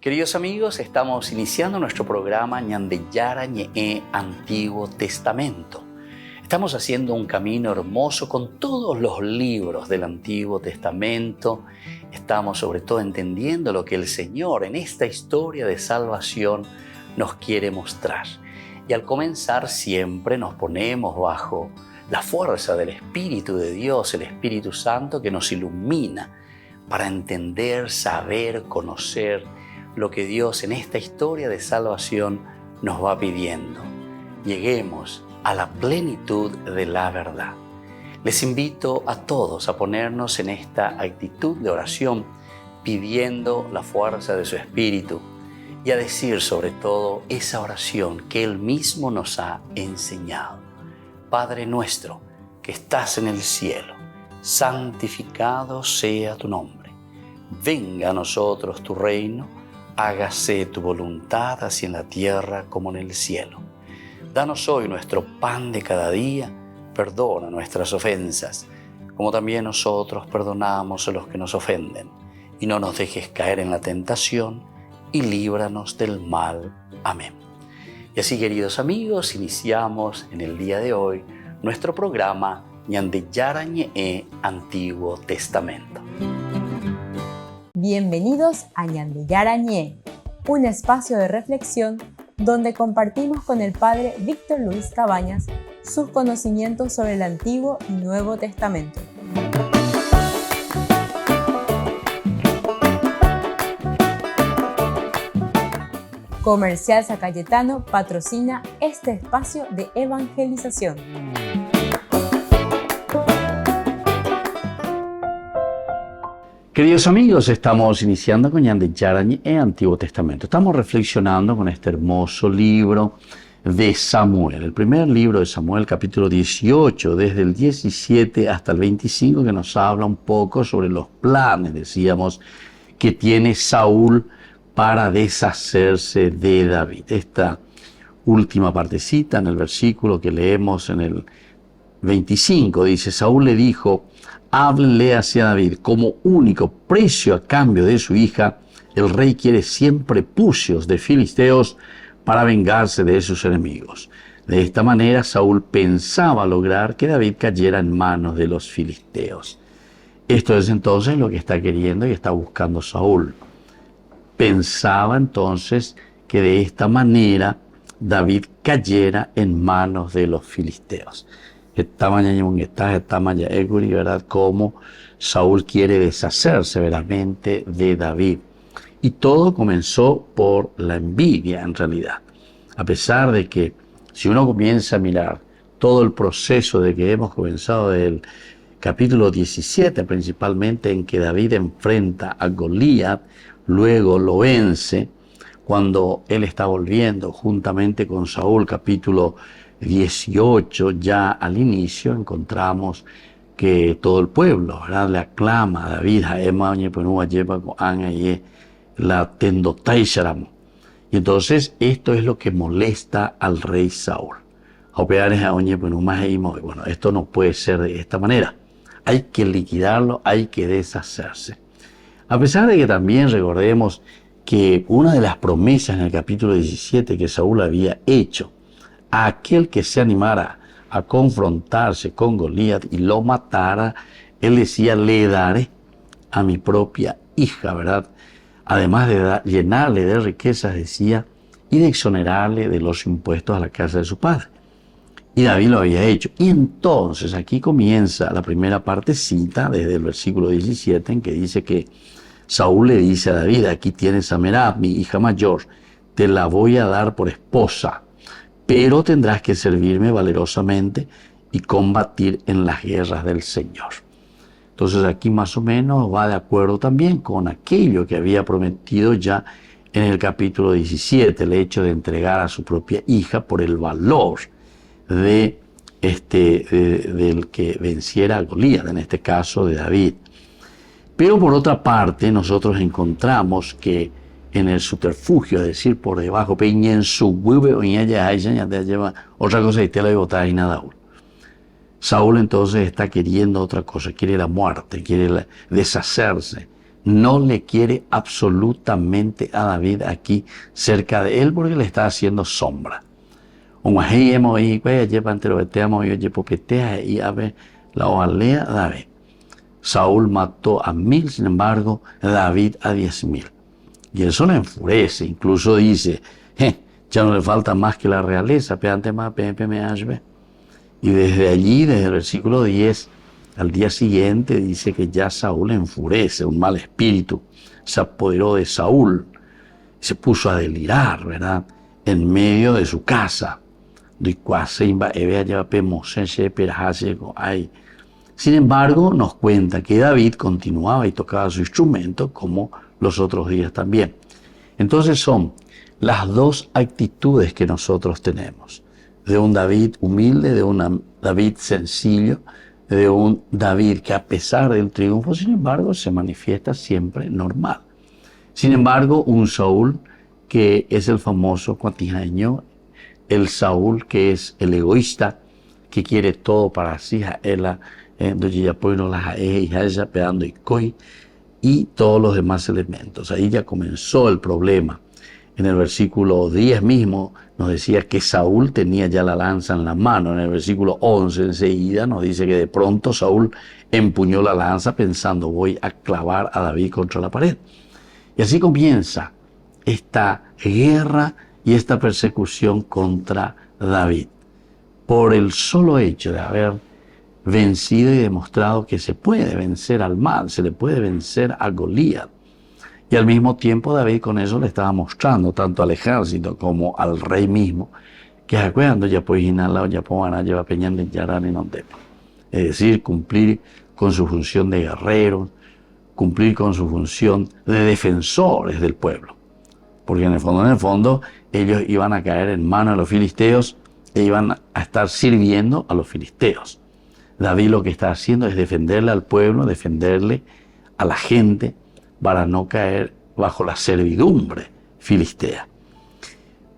Queridos amigos, estamos iniciando nuestro programa Ñandeyara Ñe'e Antiguo Testamento. Estamos haciendo un camino hermoso con todos los libros del Antiguo Testamento. Estamos sobre todo entendiendo lo que el Señor en esta historia de salvación nos quiere mostrar. Y al comenzar siempre nos ponemos bajo la fuerza del Espíritu de Dios, el Espíritu Santo que nos ilumina para entender, saber, conocer lo que Dios en esta historia de salvación nos va pidiendo. Lleguemos a la plenitud de la verdad. Les invito a todos a ponernos en esta actitud de oración, pidiendo la fuerza de su Espíritu y a decir sobre todo esa oración que Él mismo nos ha enseñado. Padre nuestro que estás en el cielo, santificado sea tu nombre. Venga a nosotros tu reino, hágase tu voluntad así en la tierra como en el cielo. Danos hoy nuestro pan de cada día, perdona nuestras ofensas, como también nosotros perdonamos a los que nos ofenden. Y no nos dejes caer en la tentación, y líbranos del mal. Amén. Y así, queridos amigos, iniciamos en el día de hoy nuestro programa Ñandeyara Ñe'e Antiguo Testamento. Bienvenidos a Ñandeyara Ñe'e, un espacio de reflexión donde compartimos con el Padre Víctor Luis Cabañas sus conocimientos sobre el Antiguo y Nuevo Testamento. Comercial San Cayetano patrocina este espacio de evangelización. Queridos amigos, estamos iniciando con Ñandeyara Ñe'e Antiguo Testamento. Estamos reflexionando con este hermoso libro de Samuel, el primer libro de Samuel, capítulo 18, desde el 17 hasta el 25, que nos habla un poco sobre los planes, decíamos, que tiene Saúl para deshacerse de David. Esta última partecita en el versículo que leemos en el 25 dice: Saúl le dijo: háblenle hacia David, como único precio a cambio de su hija, el rey quiere 100 prepucios de filisteos para vengarse de sus enemigos. De esta manera Saúl pensaba lograr que David cayera en manos de los filisteos. Esto es entonces lo que está queriendo y está buscando Saúl. Pensaba entonces que de esta manera David cayera en manos de los filisteos. ¿Verdad? Cómo Saúl quiere deshacerse verdaderamente de David. Y todo comenzó por la envidia en realidad. A pesar de que si uno comienza a mirar todo el proceso de que hemos comenzado del capítulo 17, principalmente en que David enfrenta a Goliat, luego lo vence, cuando él está volviendo juntamente con Saúl, capítulo 18, ya al inicio encontramos que todo el pueblo, ¿verdad?, le aclama a David, y entonces esto es lo que molesta al rey Saúl. Bueno, esto no puede ser de esta manera, hay que liquidarlo, hay que deshacerse. A pesar de que también recordemos que una de las promesas en el capítulo 17 que Saúl había hecho a aquel que se animara a confrontarse con Goliat y lo matara, él decía: le daré a mi propia hija, ¿verdad? Además de llenarle de riquezas, decía, y de exonerarle de los impuestos a la casa de su padre. Y David lo había hecho. Y entonces aquí comienza la primera partecita desde el versículo 17, en que dice que Saúl le dice a David: aquí tienes a Merab, mi hija mayor, te la voy a dar por esposa, pero tendrás que servirme valerosamente y combatir en las guerras del Señor. Entonces aquí más o menos va de acuerdo también con aquello que había prometido ya en el capítulo 17, el hecho de entregar a su propia hija por el valor del que venciera a Goliat, en este caso de David. Pero por otra parte, nosotros encontramos que en el subterfugio, es decir, por debajo, otra cosa y te la votar y nada. Saúl entonces está queriendo otra cosa, quiere la muerte, quiere deshacerse, no le quiere absolutamente a David aquí cerca de él porque le está haciendo sombra. Saúl mató a 1000, sin embargo, David a 10.000. Y eso le enfurece, incluso dice, ya no le falta más que la realeza. Y desde allí, desde el versículo 10, al día siguiente dice que ya Saúl enfurece, un mal espíritu se apoderó de Saúl, se puso a delirar, ¿verdad?, en medio de su casa. Sin embargo, nos cuenta que David continuaba y tocaba su instrumento como los otros días también. Entonces son las dos actitudes que nosotros tenemos, de un David humilde, de un David sencillo, de un David que a pesar del triunfo, sin embargo, se manifiesta siempre normal. Sin embargo, un Saúl que es el famoso cuatijaño, el Saúl que es el egoísta, que quiere todo para sí, y todos los demás elementos. Ahí ya comenzó el problema. En el versículo 10 mismo nos decía que Saúl tenía ya la lanza en la mano. En el versículo 11 enseguida nos dice que de pronto Saúl empuñó la lanza pensando, voy a clavar a David contra la pared. Y así comienza esta guerra y esta persecución contra David. Por el solo hecho de haber vencido y demostrado que se puede vencer al mal, se le puede vencer a Goliat. Y al mismo tiempo David con eso le estaba mostrando tanto al ejército como al rey mismo que acuerdan ya pues ya puedan llevar peñando en Yarán y no tepa. Es decir, cumplir con su función de guerreros, cumplir con su función de defensores del pueblo. Porque en el fondo, ellos iban a caer en manos de los filisteos e iban a estar sirviendo a los filisteos. David lo que está haciendo es defenderle al pueblo, defenderle a la gente para no caer bajo la servidumbre filistea.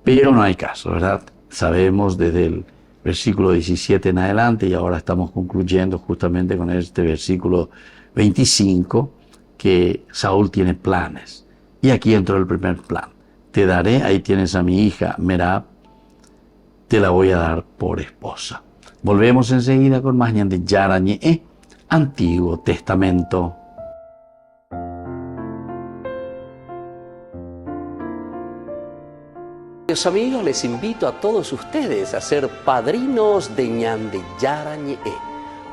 Pero no hay caso, ¿verdad? Sabemos desde el versículo 17 en adelante, y ahora estamos concluyendo justamente con este versículo 25, que Saúl tiene planes. Y aquí entró el primer plan. Te daré, ahí tienes a mi hija Merab, te la voy a dar por esposa. Volvemos enseguida con más Ñan de Yara Ñe'e, Antiguo Testamento. Queridos amigos, les invito a todos ustedes a ser padrinos de Ñan de Yara Ñe'e.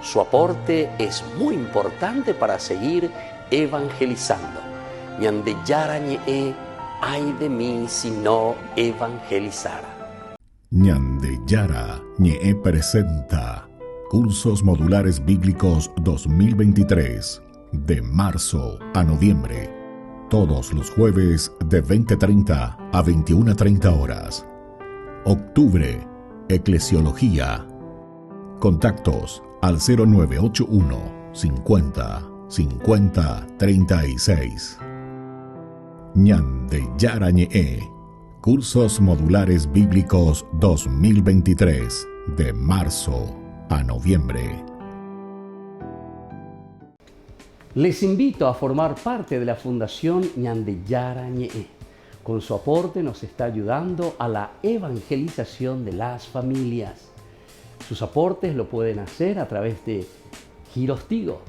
Su aporte es muy importante para seguir evangelizando. Ñan de Yara Ñe'e, ay de mí si no evangelizara. Ñan de Yara Ñe'e presenta Cursos Modulares Bíblicos 2023, de marzo a noviembre. Todos los jueves de 20:30 a 21:30 horas. Octubre, Eclesiología. Contactos al 0981 50 50 36. Ñan de Yara Ñe'e, Cursos Modulares Bíblicos 2023, de marzo a noviembre. Les invito a formar parte de la Fundación Ñan de Yara Ñe'e. Con su aporte nos está ayudando a la evangelización de las familias. Sus aportes lo pueden hacer a través de Giros Tigo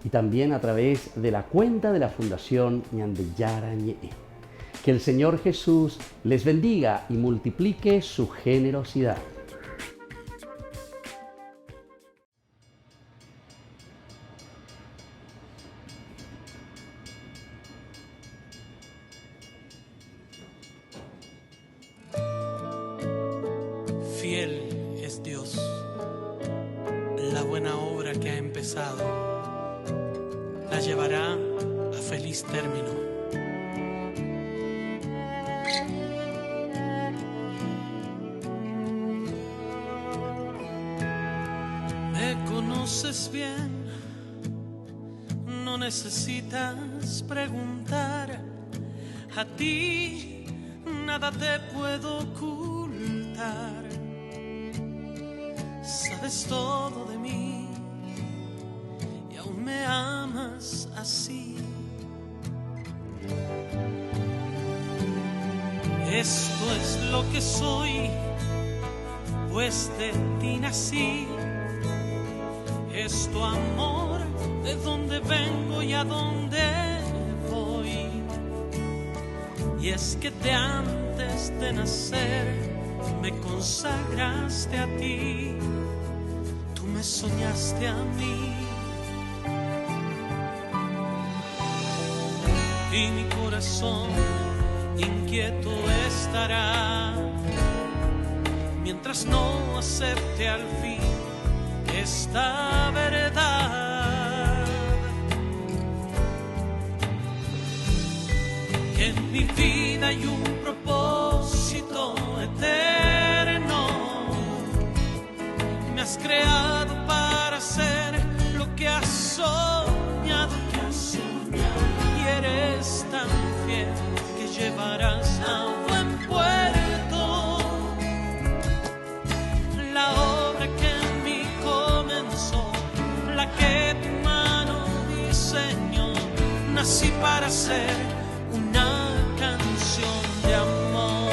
y también a través de la cuenta de la Fundación Ñan de Yara Ñe'e. Que el Señor Jesús les bendiga y multiplique su generosidad. Fiel es Dios. La buena obra que ha empezado la llevará a feliz término. Me conoces bien, no necesitas preguntar. A ti nada te puedo ocultar. Sabes todo de mí y aún me amas así. Esto es lo que soy, pues de ti nací. Es tu amor, de dónde vengo y a dónde voy. Y es que de antes de nacer me consagraste a ti, tú me soñaste a mí. Y mi corazón inquieto estará mientras no acepte al fin esta verdad, que en mi vida hay un propósito eterno. Me has creado para hacer lo que has soñado, y eres tan fiel que llevarás a buen puerto la obra que en mí comenzó, la que tu mano diseñó. Nací para ser una canción de amor.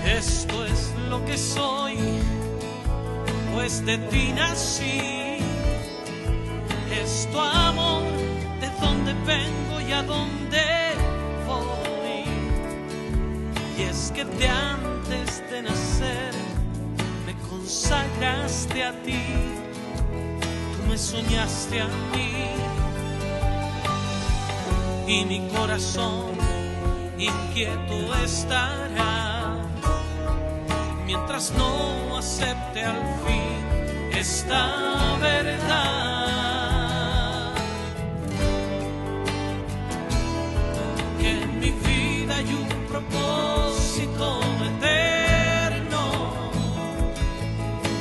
Esto es lo que soy, pues de ti nací. Es tu amor, de dónde vengo y a dónde voy. Y es que de antes de nacer me consagraste a ti, tú me soñaste a mí. Y mi corazón inquieto estará mientras no acepte al fin esta verdad, que en mi vida hay un propósito eterno.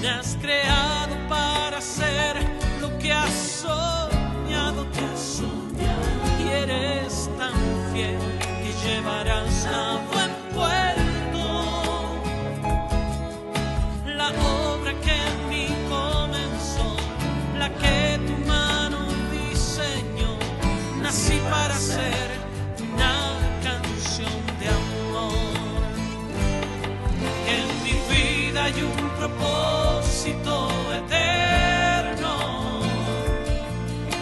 Me has creado para hacer lo que has soñado, y eres tan fiel que llevarás a buen puerto la obra que en mí comenzó, la que tu mano diseñó. Nací para ser una canción de amor, que en mi vida hay un propósito eterno.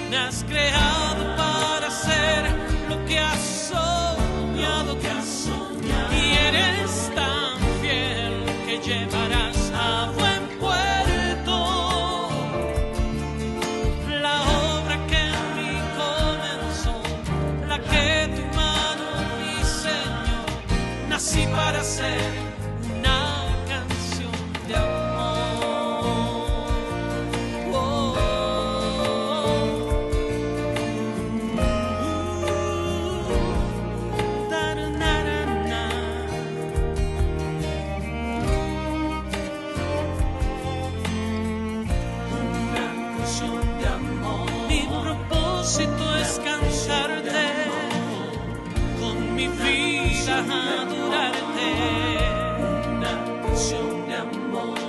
Me has creado para hacer lo que has soñado, y eres tan fiel que llevarás a buen puerto la obra que en mí comenzó, la que tu mano diseñó. Nací para ser una canción de amor. Oh, da-da-da-da-da. Una canción de amor. Mi propósito es cantarte, con mi vida adorarte. Una canción de amor.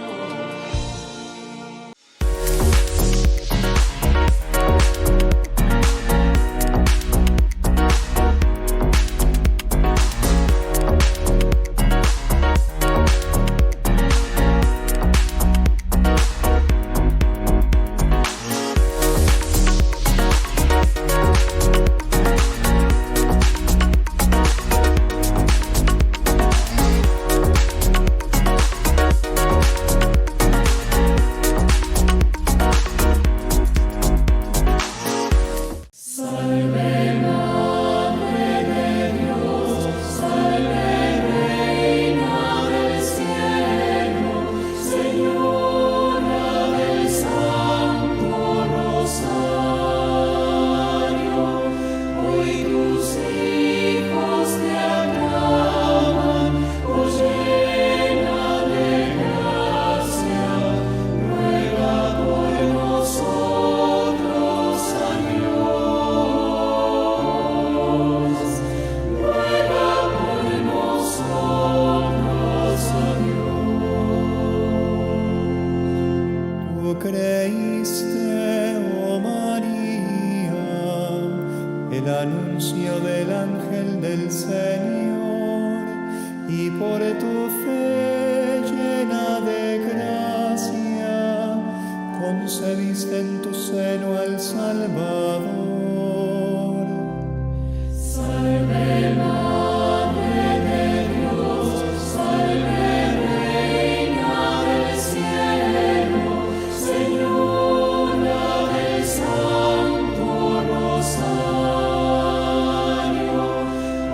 anuncio del ángel del Señor, y por tu fe llena de gracia, concebiste en tu seno al Salvador. Salve Madre de Dios, salve Reina del cielo, Señora del Santo Rosario,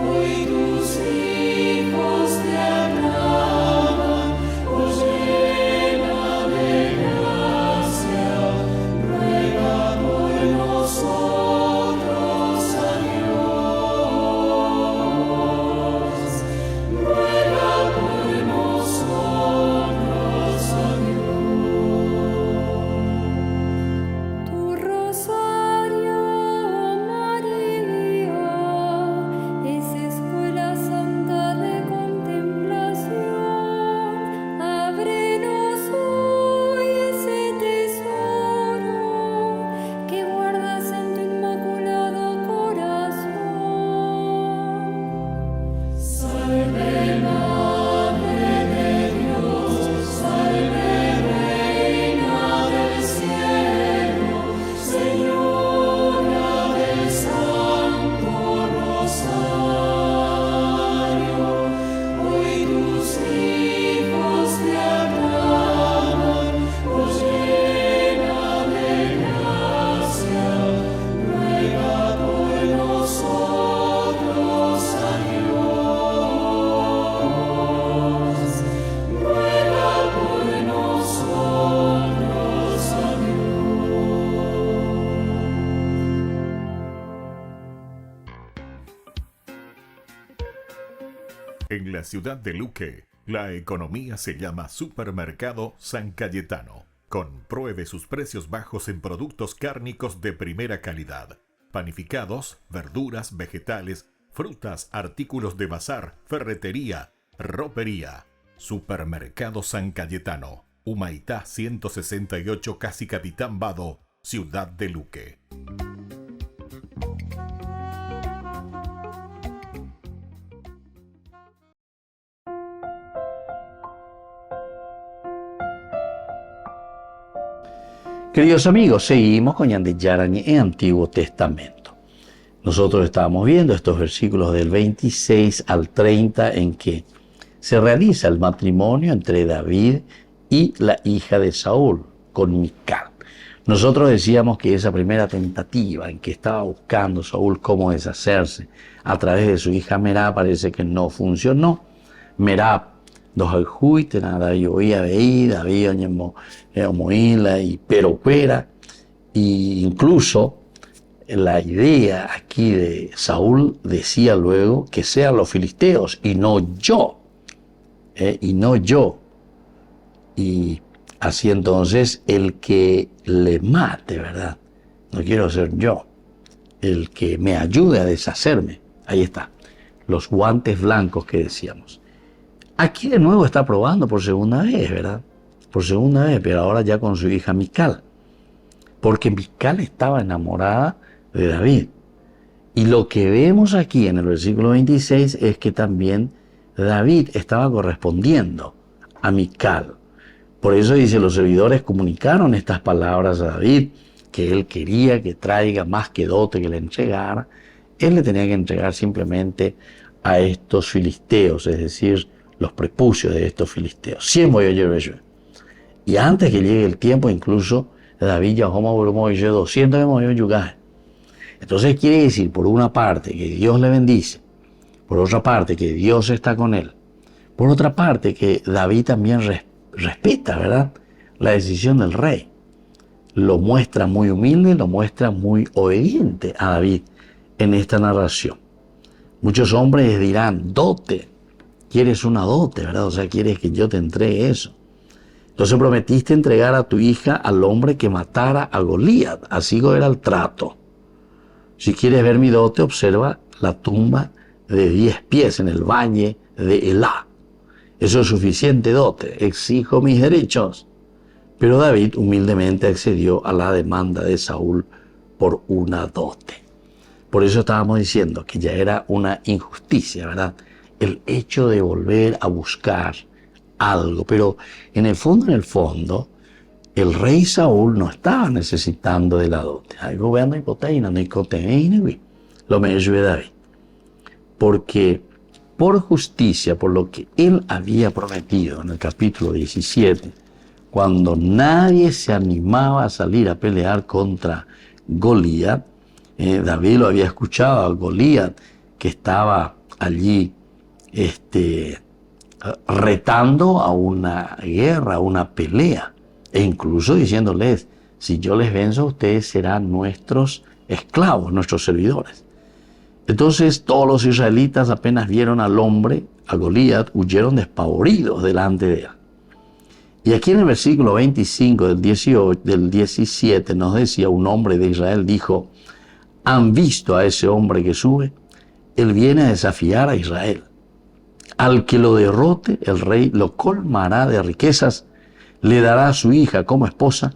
hoy tus hijos te aclaman, oh llena de gracia, ruega por nosotros a Dios, ruega por nosotros a Dios. Tu rosario, María, es escuela santa de contemplación. Ábrenos hoy ese tesoro que guardas en tu inmaculado corazón. Salve Madre de Dios, salve Reina del cielo, Señora del Santo Rosario, hoy tus hijos te aclaman, oh llena de gracia, ruega por nosotros a Dios, ruega por nosotros a En la ciudad de Luque, la economía se llama Supermercado San Cayetano. Compruebe sus precios bajos en productos cárnicos de primera calidad. Panificados, verduras, vegetales, frutas, artículos de bazar, ferretería, ropería. Supermercado San Cayetano. Humaitá 168, Casi Capitán Vado, ciudad de Luque. Queridos amigos, seguimos con Ñandeyarañe en Antiguo Testamento. Nosotros estábamos viendo estos versículos del 26 al 30 en que se realiza el matrimonio entre David y la hija de Saúl, con Mical. Nosotros decíamos que esa primera tentativa en que estaba buscando Saúl cómo deshacerse a través de su hija Merab parece que no funcionó. Merab dos aljuiten a David oía veí, David omoíla y pero fuera. Y incluso la idea aquí de Saúl decía luego que sean los filisteos y no yo. Y así entonces el que le mate, ¿verdad? No quiero ser yo. El que me ayude a deshacerme. Ahí está. Los guantes blancos que decíamos. Aquí de nuevo está probando por segunda vez, ¿verdad? Por segunda vez, pero ahora ya con su hija Mical. Porque Mical estaba enamorada de David. Y lo que vemos aquí en el versículo 26 es que también David estaba correspondiendo a Mical. Por eso dice, los servidores comunicaron estas palabras a David, que él quería que traiga más que dote que le entregara. Él le tenía que entregar simplemente a estos filisteos, es decir, los prepucios de estos filisteos. 100 voy a llevar. Y antes que llegue el tiempo, incluso David ya como 200 voy a yugar. Entonces quiere decir, por una parte, que Dios le bendice, por otra parte, que Dios está con él, por otra parte, que David también respeta, ¿verdad?, la decisión del rey. Lo muestra muy humilde, lo muestra muy obediente a David en esta narración. Muchos hombres dirán, dote, quieres una dote, ¿verdad? O sea, quieres que yo te entregue eso. Entonces prometiste entregar a tu hija al hombre que matara a Goliat. Así era el trato. Si quieres ver mi dote, observa la tumba de 10 pies en el valle de Elá. Eso es suficiente dote. Exijo mis derechos. Pero David humildemente accedió a la demanda de Saúl por una dote. Por eso estábamos diciendo que ya era una injusticia, ¿verdad? El hecho de volver a buscar algo. Pero en el fondo, el rey Saúl no estaba necesitando de la dote. Algo veando hipoteína, no hay lo me ayude David. Porque por justicia, por lo que él había prometido en el capítulo 17, cuando nadie se animaba a salir a pelear contra Goliat, David lo había escuchado a Goliat, que estaba allí retando a una guerra, a una pelea, e incluso diciéndoles, si yo les venzo, ustedes serán nuestros esclavos, nuestros servidores. Entonces todos los israelitas apenas vieron al hombre, a Goliat, huyeron despavoridos delante de él. Y aquí en el versículo 25 del 17 nos decía, un hombre de Israel dijo, ¿han visto a ese hombre que sube? Él viene a desafiar a Israel. Al que lo derrote, el rey lo colmará de riquezas, le dará a su hija como esposa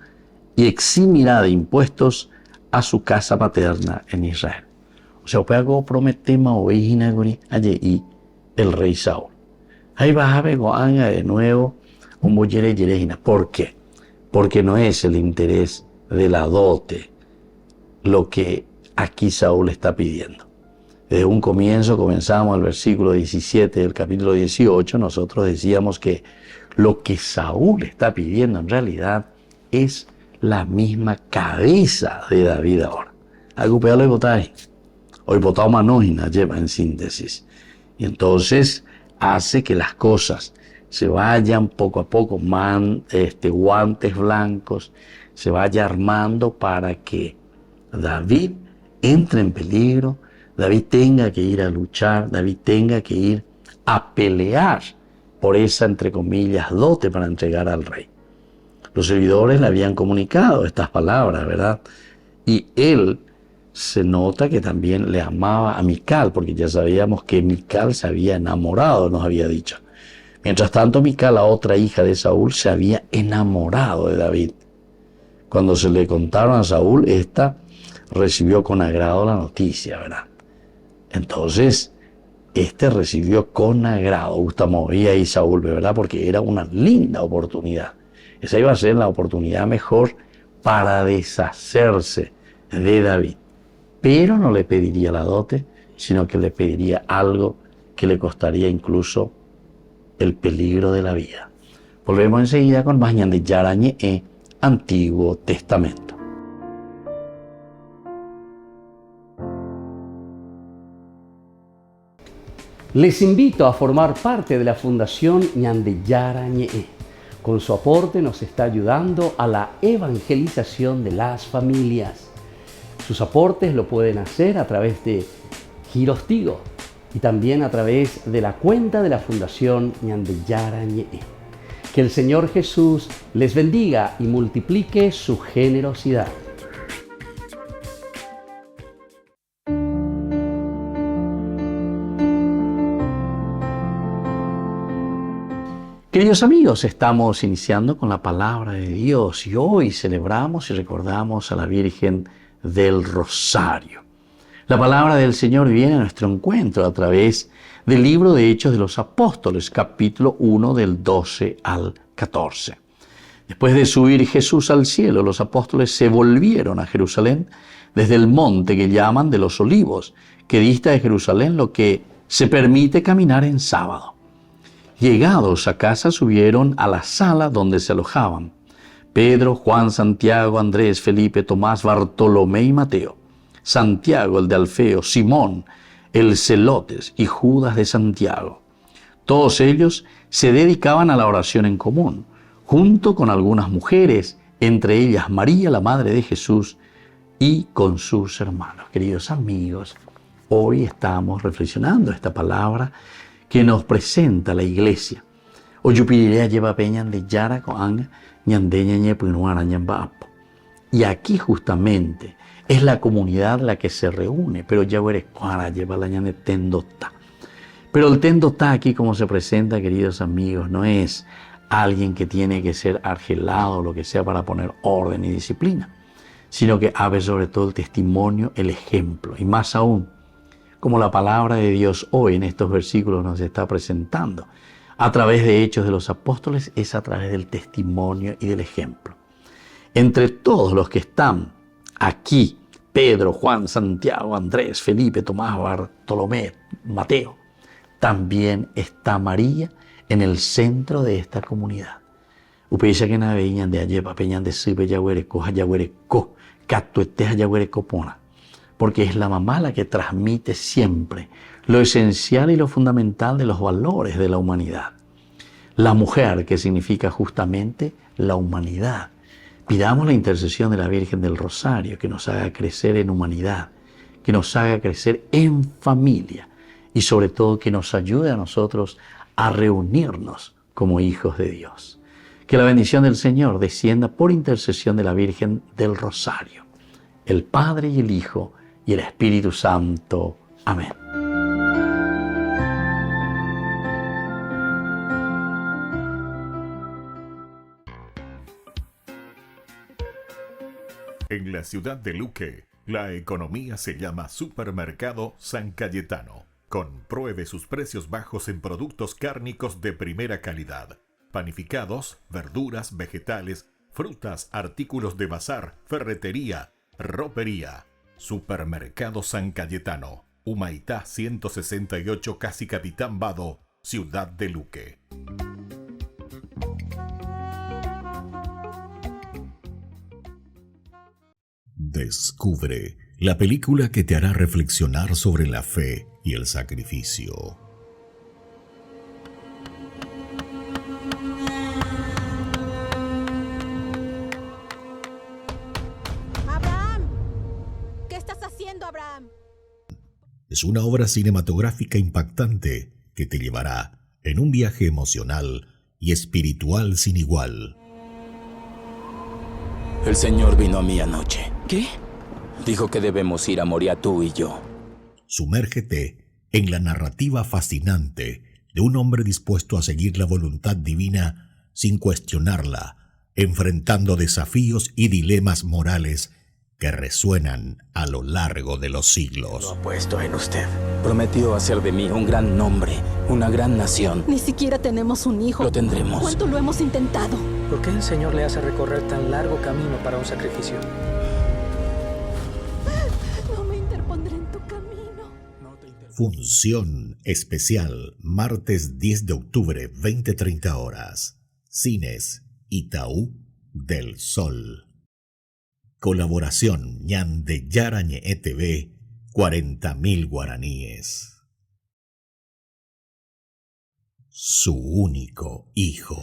y eximirá de impuestos a su casa paterna en Israel. O sea, puedo prometer allí el rey Saúl. Ahí va a ver de nuevo un bollere. ¿Por qué? Porque no es el interés de la dote lo que aquí Saúl está pidiendo. Desde un comienzo comenzamos el versículo 17 del capítulo 18, nosotros decíamos que lo que Saúl está pidiendo en realidad es la misma cabeza de David ahora. Algo peor lo votáis. Hoy votado manógina lleva en síntesis. Y entonces hace que las cosas se vayan poco a poco, guantes blancos, se vaya armando para que David entre en peligro, David tenga que ir a luchar, David tenga que ir a pelear por esa, entre comillas, dote para entregar al rey. Los servidores le habían comunicado estas palabras, ¿verdad? Y él se nota que también le amaba a Mical, porque ya sabíamos que Mical se había enamorado, nos había dicho. Mientras tanto, Mical, la otra hija de Saúl, se había enamorado de David. Cuando se le contaron a Saúl, esta recibió con agrado la noticia, ¿verdad? Entonces, recibió con agrado, Gustavo y ahí Saúl, ¿verdad? Porque era una linda oportunidad. Esa iba a ser la oportunidad mejor para deshacerse de David. Pero no le pediría la dote, sino que le pediría algo que le costaría incluso el peligro de la vida. Volvemos enseguida con más de Yarañe Antiguo Testamento. Les invito a formar parte de la Fundación Ñandeyara Ñe'e. Con su aporte nos está ayudando a la evangelización de las familias. Sus aportes lo pueden hacer a través de Giros Tigo y también a través de la cuenta de la Fundación Ñandeyara Ñe'e. Que el Señor Jesús les bendiga y multiplique su generosidad. Queridos amigos, estamos iniciando con la palabra de Dios y hoy celebramos y recordamos a la Virgen del Rosario. La palabra del Señor viene a nuestro encuentro a través del libro de Hechos de los Apóstoles, capítulo 1 del 12 al 14. Después de subir Jesús al cielo, los apóstoles se volvieron a Jerusalén desde el monte que llaman de los Olivos, que dista de Jerusalén lo que se permite caminar en sábado. Llegados a casa, subieron a la sala donde se alojaban Pedro, Juan, Santiago, Andrés, Felipe, Tomás, Bartolomé y Mateo, Santiago el de Alfeo, Simón, el Celotes y Judas de Santiago. Todos ellos se dedicaban a la oración en común, junto con algunas mujeres, entre ellas María, la madre de Jesús, y con sus hermanos. Queridos amigos, hoy estamos reflexionando esta palabra que nos presenta la iglesia. Oyupirilea lleva peñan de Yara con ñandeña ñepuinuara ñambaapo. Y aquí justamente es la comunidad la que se reúne, pero ya eres cuara lleva la ñane tendota. Pero el tendota aquí, como se presenta, queridos amigos, no es alguien que tiene que ser argelado o lo que sea para poner orden y disciplina, sino que abre sobre todo el testimonio, el ejemplo. Y más aún, como la palabra de Dios hoy en estos versículos nos está presentando, a través de Hechos de los Apóstoles, es a través del testimonio y del ejemplo. Entre todos los que están aquí, Pedro, Juan, Santiago, Andrés, Felipe, Tomás, Bartolomé, Mateo, también está María en el centro de esta comunidad. Upeixa que na veían de ayepa peñan de sipe yaguereco, yaguereco, catuete yaguerecopona, porque es la mamá la que transmite siempre lo esencial y lo fundamental de los valores de la humanidad. La mujer, que significa justamente la humanidad. Pidamos la intercesión de la Virgen del Rosario, que nos haga crecer en humanidad, que nos haga crecer en familia y sobre todo que nos ayude a nosotros a reunirnos como hijos de Dios. Que la bendición del Señor descienda por intercesión de la Virgen del Rosario, el Padre y el Hijo y el Espíritu Santo. Amén. En la ciudad de Luque, la economía se llama Supermercado San Cayetano. Compruebe sus precios bajos en productos cárnicos de primera calidad. Panificados, verduras, vegetales, frutas, artículos de bazar, ferretería, ropería. Supermercado San Cayetano, Humaitá 168, Casi Capitán Vado, ciudad de Luque. Descubre la película que te hará reflexionar sobre la fe y el sacrificio. ¡Abraham! ¿Qué estás haciendo, Abraham? Es una obra cinematográfica impactante que te llevará en un viaje emocional y espiritual sin igual. El Señor vino a mí anoche. ¿Qué? Dijo que debemos ir a Moria tú y yo. Sumérgete en la narrativa fascinante de un hombre dispuesto a seguir la voluntad divina sin cuestionarla, enfrentando desafíos y dilemas morales que resuenan a lo largo de los siglos. Lo apuesto en usted. Prometió hacer de mí un gran nombre, una gran nación. Ni siquiera tenemos un hijo. Lo tendremos. ¿Cuánto lo hemos intentado? ¿Por qué el Señor le hace recorrer tan largo camino para un sacrificio? No me interpondré en tu camino. Función especial, martes 10 de octubre, 20:30 horas. Cines Itaú del Sol. Colaboración Ñande Yarañe TV, 40.000 guaraníes. Su único hijo.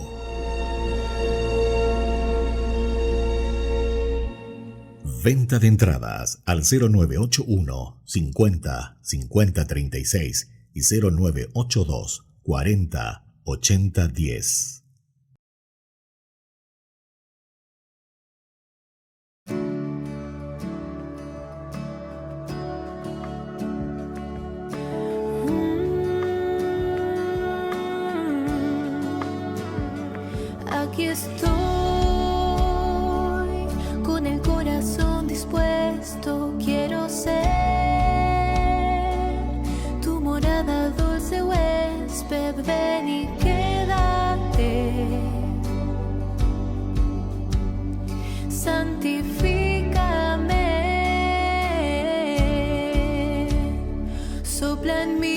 Venta de entradas al 0981 50 50 36 y 0982 40 80 10. Aquí estoy, con el corazón dispuesto, quiero ser tu morada, dulce huésped, ven y quédate. Santifícame, sopla en mí,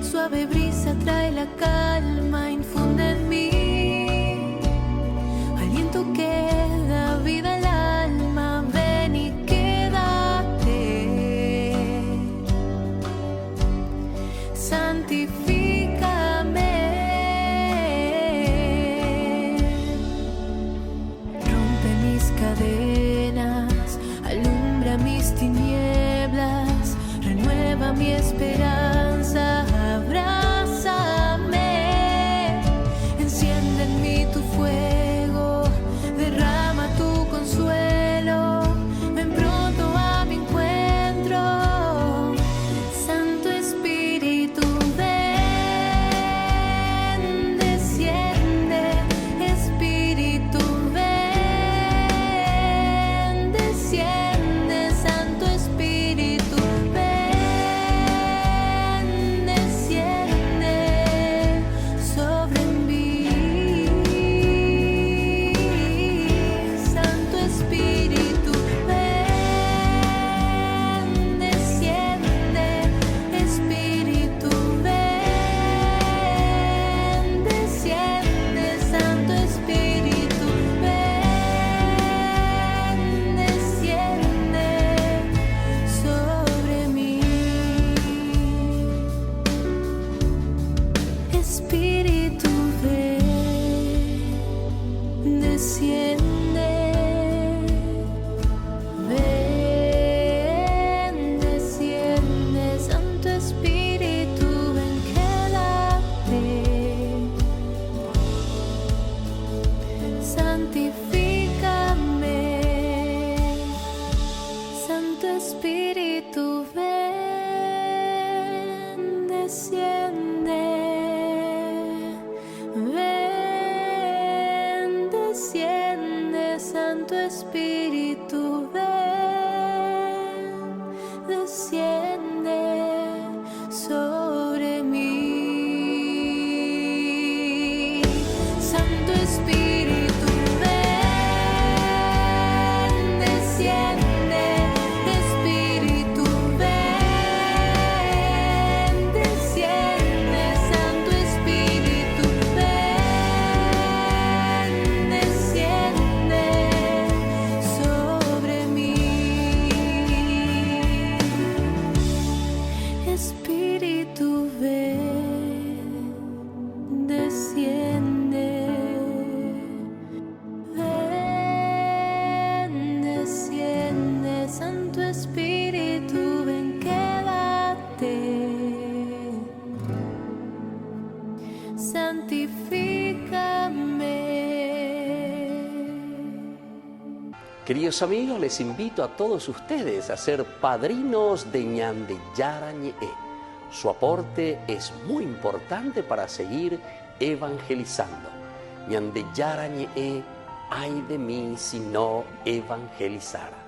suave brisa trae la calma, infunde en mí aliento que da vida al alma, ven y quédate. Santifícame, rompe mis cadenas, alumbra mis tinieblas, renueva mi esperanza, abrázame, enciende en mí tu fuego, derrama tu consuelo, ven pronto a mi encuentro, Santo Espíritu, ven, desciende, Espíritu, ven, Santo Espíritu, ven, desciende sobre mí. Santo Espíritu, ven, desciende. Espíritu, ven, desciende. Santo Espíritu, ven, desciende sobre mí. Espíritu, ven, desciende. Ven, desciende. Santo Espíritu, ven, quédate. Santifícame. Queridos amigos, les invito a todos ustedes a ser padrinos de Ñande Yara Ñe'e. Su aporte es muy importante para seguir evangelizando. Ñande Yara Ñe'e, ay de mí si no evangelizara.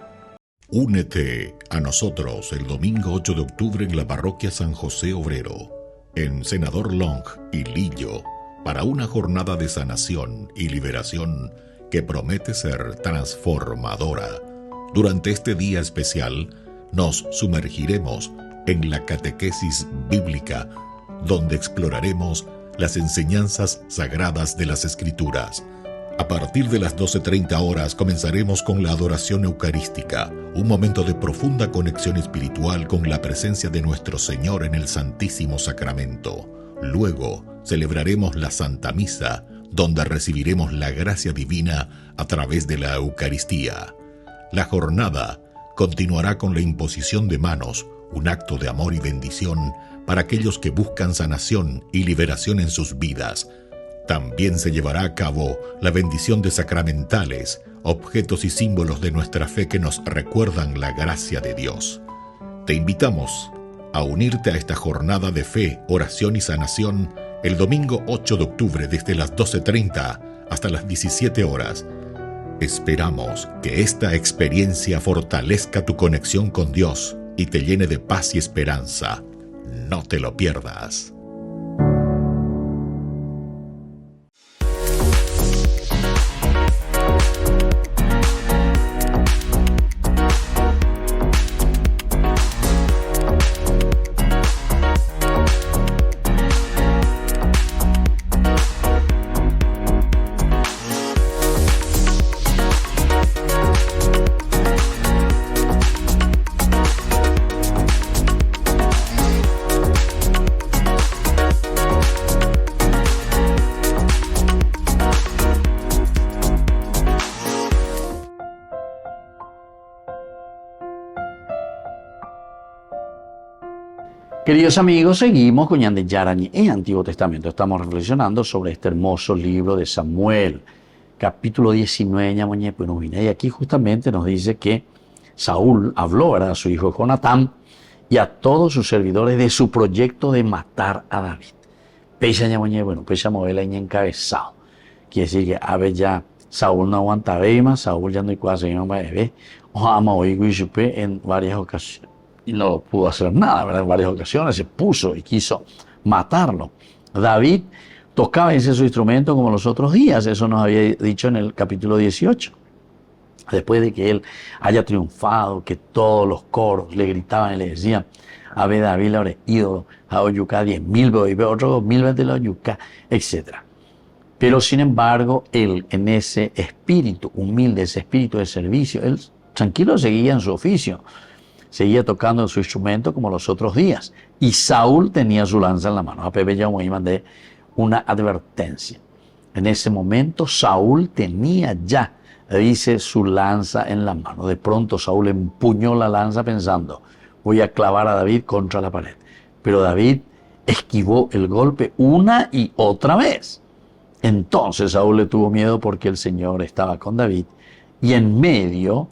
Únete a nosotros el domingo 8 de octubre en la parroquia San José Obrero, en Senador Long y Lillo, para una jornada de sanación y liberación que promete ser transformadora. Durante este día especial, nos sumergiremos en la catequesis bíblica, donde exploraremos las enseñanzas sagradas de las Escrituras. A partir de las 12:30 horas comenzaremos con la adoración eucarística, un momento de profunda conexión espiritual con la presencia de nuestro Señor en el Santísimo Sacramento. Luego celebraremos la Santa Misa, donde recibiremos la gracia divina a través de la Eucaristía. La jornada continuará con la imposición de manos, un acto de amor y bendición para aquellos que buscan sanación y liberación en sus vidas. También se llevará a cabo la bendición de sacramentales, objetos y símbolos de nuestra fe que nos recuerdan la gracia de Dios. Te invitamos a unirte a esta jornada de fe, oración y sanación el domingo 8 de octubre desde las 12:30 hasta las 17 horas. Esperamos que esta experiencia fortalezca tu conexión con Dios y te llene de paz y esperanza. No te lo pierdas. Queridos amigos, seguimos con Ñande Yara Ñe'e, Antiguo Testamento. Estamos reflexionando sobre este hermoso libro de Samuel, capítulo 19, ñamoñe Penubina. Y aquí justamente nos dice que Saúl habló, ¿verdad?, a su hijo Jonatán y a todos sus servidores de su proyecto de matar a David. Pecha ñamoñe, bueno, pecha movela y encabezado. Quiere decir que a ver ya Saúl no aguanta más, Saúl ya no hay cosa, no va a ver, o ama oír en varias ocasiones. Y no pudo hacer nada, ¿verdad? En varias ocasiones se puso y quiso matarlo. David tocaba ese su instrumento como los otros días, eso nos había dicho en el capítulo 18. Después de que él haya triunfado, que todos los coros le gritaban y le decían, a ver David, ahora ídolo, a Oyuca 10.000, veo otro 2.000 veces la Oyuca, etc. Pero sin embargo, él en ese espíritu humilde, ese espíritu de servicio, él tranquilo seguía en su oficio. Seguía tocando su instrumento como los otros días. Y Saúl tenía su lanza en la mano. A Pepe ya me mandé una advertencia. En ese momento Saúl tenía ya, dice, su lanza en la mano. De pronto Saúl empuñó la lanza pensando, voy a clavar a David contra la pared. Pero David esquivó el golpe una y otra vez. Entonces Saúl le tuvo miedo porque el Señor estaba con David. Y en medio,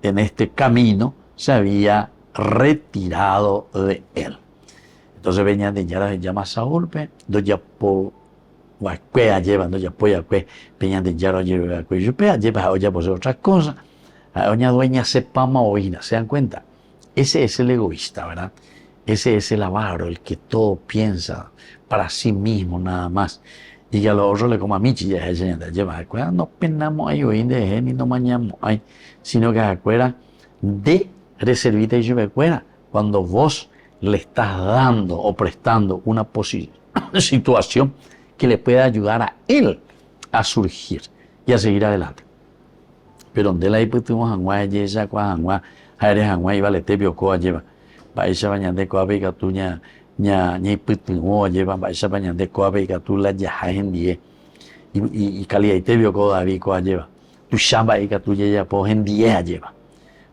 en este camino, se había retirado de él. Entonces venía de Yara, se llama Saúl, doya po Guacuea lleva, no ya puede, peñan de yaro lleva, yupea lleva, oye, pues otra cosa. Doña dueña sepama oína, ¿se dan cuenta? Ese es el egoísta, ¿verdad? Ese es el avaro, el que todo piensa para sí mismo nada más. Y que a los otros le como a Michi, ya es el lleva, no penamos ahí hoy de ni no mañamos ahí, sino que acuera de reservita y lluvecuera, cuando vos le estás dando o prestando una situación que le pueda ayudar a él a surgir y a seguir adelante. Pero donde la hipótesis angua yesa kwa angua aire angua iba le te bioco lleva baisa bañande ko abe gatuña ña hipótesis o lleva baisa bañande ko abe gatula ya hendie y calidad y te bioco David ko lleva tu shamba y gatuya ya po hendie lleva,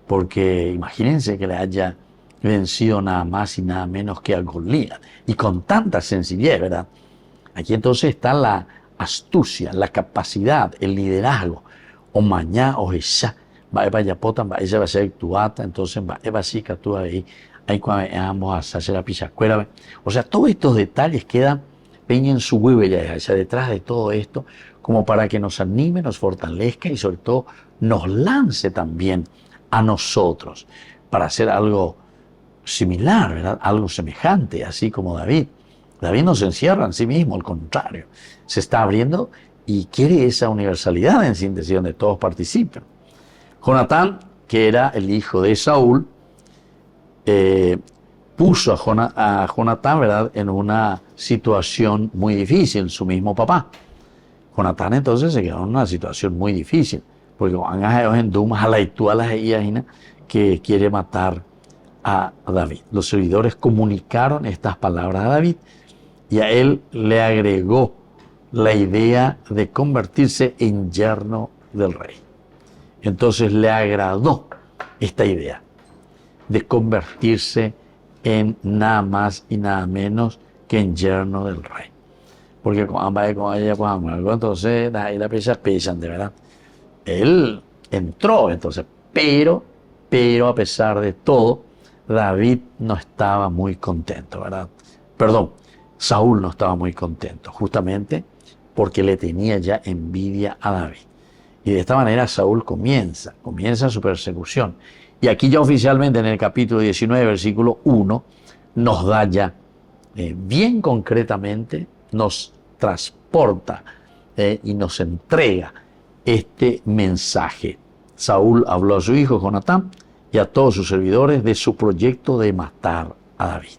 porque imagínense que le haya vencido nada más y nada menos que a Goliat y con tanta sencillez, ¿verdad? Aquí entonces está la astucia, la capacidad, el liderazgo. O mañana o esa, va a yapotan, va a esa va a ser actuata, entonces va a ser que tú ahí cuando vamos a hacer la pichacuera. O sea, todos estos detalles quedan en su huella, ya detrás de todo esto, como para que nos anime, nos fortalezca y sobre todo nos lance también a nosotros para hacer algo similar, ¿verdad? Algo semejante, así como David. David no se encierra en sí mismo, al contrario, se está abriendo y quiere esa universalidad en síntesis donde todos participen. Jonatán, que era el hijo de Saúl, puso a Jonatán, ¿verdad?, en una situación muy difícil, su mismo papá. Jonatán entonces se quedó en una situación muy difícil, porque que quiere matar a David. Los servidores comunicaron estas palabras a David y a él le agregó la idea de convertirse en yerno del rey. Entonces le agradó esta idea de convertirse en nada más y nada menos que en yerno del rey. Porque con ella, entonces ahí la pesan, de verdad. Él entró, entonces, pero a pesar de todo, David no estaba muy contento, ¿verdad? Perdón, Saúl no estaba muy contento, justamente porque le tenía ya envidia a David. Y de esta manera Saúl comienza su persecución. Y aquí ya oficialmente en el capítulo 19, versículo 1, nos da ya bien concretamente, nos transporta y nos entrega este mensaje. Saúl habló a su hijo Jonatán y a todos sus servidores de su proyecto de matar a David.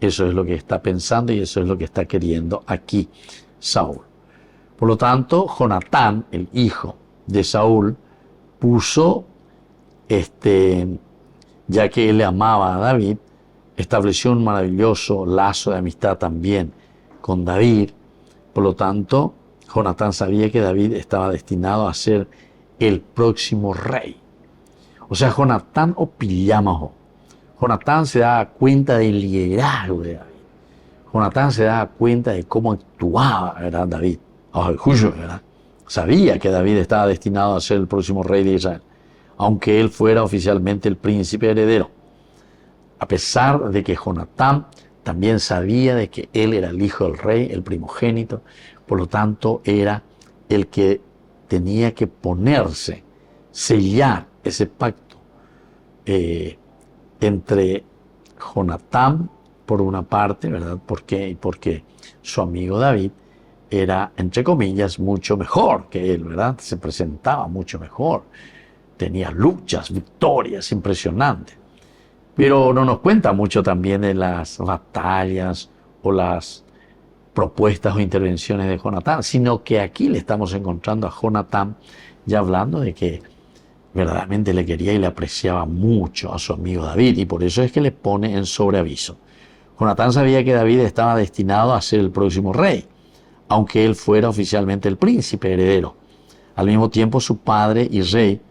Eso es lo que está pensando y eso es lo que está queriendo aquí Saúl. Por lo tanto, Jonatán, el hijo de Saúl, puso, ya que él le amaba a David, estableció un maravilloso lazo de amistad también con David. Por lo tanto, Jonatán sabía que David estaba destinado a ser el próximo rey. O sea, Jonatán opillamajo. Jonatán se daba cuenta del liderazgo de David. Jonatán se daba cuenta de cómo actuaba, ¿verdad? David. ¿Verdad? Sabía que David estaba destinado a ser el próximo rey de Israel, aunque él fuera oficialmente el príncipe heredero. A pesar de que Jonatán también sabía de que él era el hijo del rey, el primogénito, por lo tanto era el que tenía que ponerse, sellar ese pacto entre Jonatán, por una parte, ¿verdad? Porque su amigo David era, entre comillas, mucho mejor que él, ¿verdad? Se presentaba mucho mejor, tenía luchas, victorias impresionantes. Pero no nos cuenta mucho también de las batallas o las propuestas o intervenciones de Jonatán, sino que aquí le estamos encontrando a Jonatán ya hablando de que verdaderamente le quería y le apreciaba mucho a su amigo David, y por eso es que le pone en sobreaviso. Jonatán sabía que David estaba destinado a ser el próximo rey, aunque él fuera oficialmente el príncipe heredero. Al mismo tiempo, su padre y rey